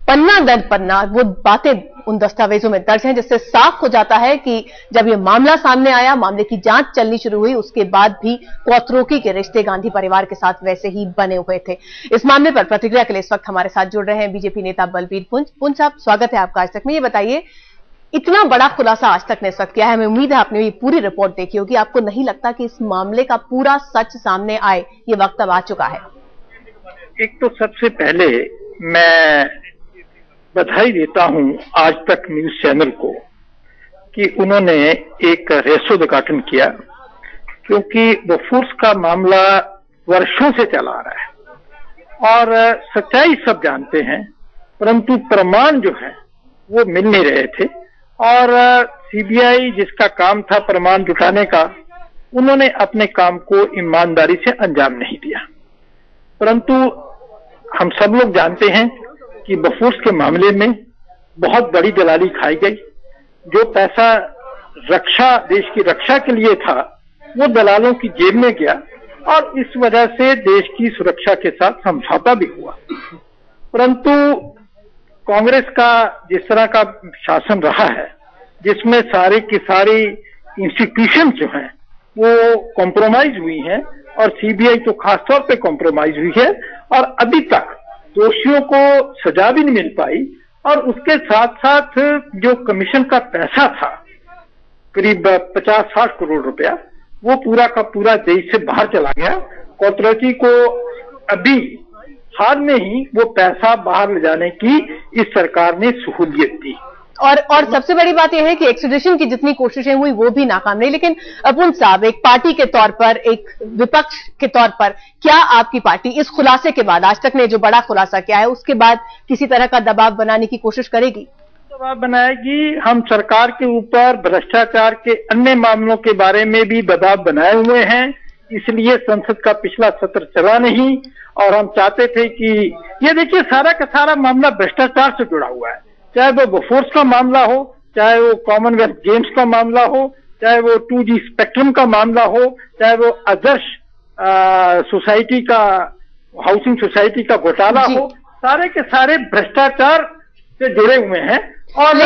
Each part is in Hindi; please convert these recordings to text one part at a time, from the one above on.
पन्ना दर पन्ना वो बातें उन दस्तावेजों में दर्ज हैं, जिससे साफ हो जाता है कि जब ये मामला सामने आया, मामले की जांच चलनी शुरू हुई, उसके बाद भी कौतरोकी के रिश्ते गांधी परिवार के साथ वैसे ही बने हुए थे। इस मामले पर प्रतिक्रिया के लिए इस वक्त हमारे साथ जुड़ रहे हैं बीजेपी नेता बलबीर पुंछ। पुंछ साहब, स्वागत है आपका आज तक में। ये बताइए, इतना बड़ा खुलासा आज तक ने इस वक्त किया है, हमें उम्मीद है आपने ये पूरी रिपोर्ट देखी होगी, आपको नहीं लगता कि इस मामले का पूरा सच सामने आए, ये वक्त अब आ चुका है? एक तो सबसे पहले मैं बधाई देता हूं आज तक न्यूज चैनल को कि उन्होंने एक रहस्योद्घाटन किया, क्योंकि बोफोर्स का मामला वर्षों से चला आ रहा है और सच्चाई सब जानते हैं, परंतु प्रमाण जो है वो मिल नहीं रहे थे और सीबीआई जिसका काम था प्रमाण जुटाने का, उन्होंने अपने काम को ईमानदारी से अंजाम नहीं दिया। परंतु हम सब लोग जानते हैं कि बोफोर्स के मामले में बहुत बड़ी दलाली खाई गई। जो पैसा रक्षा, देश की रक्षा के लिए था, वो दलालों की जेब में गया और इस वजह से देश की सुरक्षा के साथ समझौता भी हुआ। परंतु कांग्रेस का जिस तरह का शासन रहा है, जिसमें सारी की सारी इंस्टीट्यूशन जो हैं वो कॉम्प्रोमाइज हुई हैं और सीबीआई तो खासतौर पे कॉम्प्रोमाइज हुई है और अभी तक दोषियों को सजा भी नहीं मिल पाई। और उसके साथ साथ जो कमीशन का पैसा था, करीब 50-60 करोड़ रुपया, वो पूरा का पूरा देश से बाहर चला गया। कौतरकी को अभी हाल में ही वो पैसा बाहर ले जाने की इस सरकार ने सहूलियत दी। और सबसे बड़ी बात यह है कि एक्सट्रेडिशन की जितनी कोशिशें हुई वो भी नाकाम रही। लेकिन पुंछ साहब, एक पार्टी के तौर पर, एक विपक्ष के तौर पर, क्या आपकी पार्टी इस खुलासे के बाद, आज तक ने जो बड़ा खुलासा किया है, उसके बाद किसी तरह का दबाव बनाने की कोशिश करेगी? दबाव बनाएगी। हम सरकार के ऊपर भ्रष्टाचार के अन्य मामलों के बारे में भी दबाव बनाए हुए हैं, इसलिए संसद का पिछला सत्र चला नहीं और हम चाहते थे कि ये देखिए, सारा का सारा मामला भ्रष्टाचार से जुड़ा हुआ है। चाहे वो बोफोर्स का मामला हो, चाहे वो कॉमनवेल्थ गेम्स का मामला हो, चाहे वो 2G स्पेक्ट्रम का मामला हो, चाहे वो आदर्श सोसाइटी का, हाउसिंग सोसाइटी का घोटाला हो, सारे के सारे भ्रष्टाचार से जुड़े हुए हैं। और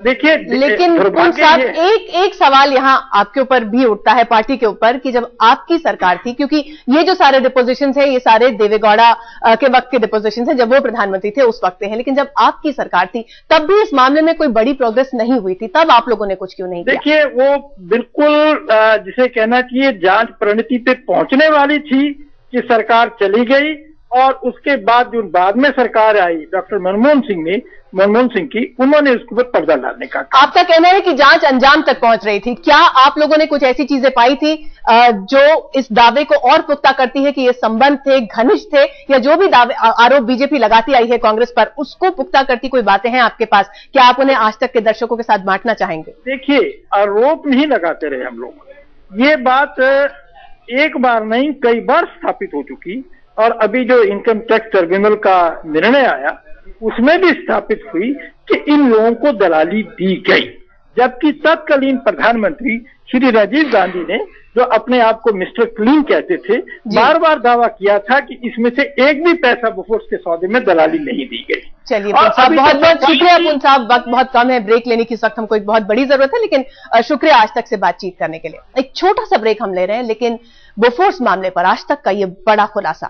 लेकिन पुंछ साहब, एक सवाल यहां आपके ऊपर भी उठता है, पार्टी के ऊपर, कि जब आपकी सरकार थी, क्योंकि ये जो सारे डिपोजिशंस हैं, ये सारे देवेगौड़ा के वक्त के डिपोजिशंस हैं, जब वो प्रधानमंत्री थे उस वक्त हैं, लेकिन जब आपकी सरकार थी तब भी इस मामले में कोई बड़ी प्रोग्रेस नहीं हुई थी, तब आप लोगों ने कुछ क्यों नहीं किया? देखिए, वो बिल्कुल जिसे कहना चाहिए जांच परिणति पे पहुंचने वाली थी कि सरकार चली गई और उसके बाद जो बाद में सरकार आई डॉक्टर मनमोहन सिंह की, उन्होंने उसके ऊपर पर्दा डालने का। आपका कहना है कि जांच अंजाम तक पहुंच रही थी। क्या आप लोगों ने कुछ ऐसी चीजें पाई थी जो इस दावे को और पुख्ता करती है कि ये संबंध थे, घनिष्ठ थे, या जो भी दावे आरोप बीजेपी लगाती आई है कांग्रेस पर, उसको पुख्ता करती कोई बातें हैं आपके पास? क्या आप उन्हें आज तक के दर्शकों के साथ बांटना चाहेंगे? देखिए, आरोप नहीं लगाते रहे हम लोग। ये बात एक बार नहीं, कई बार स्थापित हो चुकी और अभी जो इनकम टैक्स ट्रिब्यूनल का निर्णय आया उसमें भी स्थापित हुई कि इन लोगों को दलाली दी गई, जबकि तत्कालीन प्रधानमंत्री श्री राजीव गांधी ने, जो अपने आप को मिस्टर क्लीन कहते थे, बार बार दावा किया था कि इसमें से एक भी पैसा बोफोर्स के सौदे में दलाली नहीं दी गई। चलिए बहुत बहुत शुक्रिया पुंछ साहब, वक्त बहुत कम है, ब्रेक लेने की इस वक्त हमको एक बहुत बड़ी जरूरत है, लेकिन शुक्रिया आज तक से बातचीत करने के लिए। एक छोटा सा ब्रेक हम ले रहे हैं, लेकिन बोफोर्स मामले पर आज तक का ये बड़ा खुलासा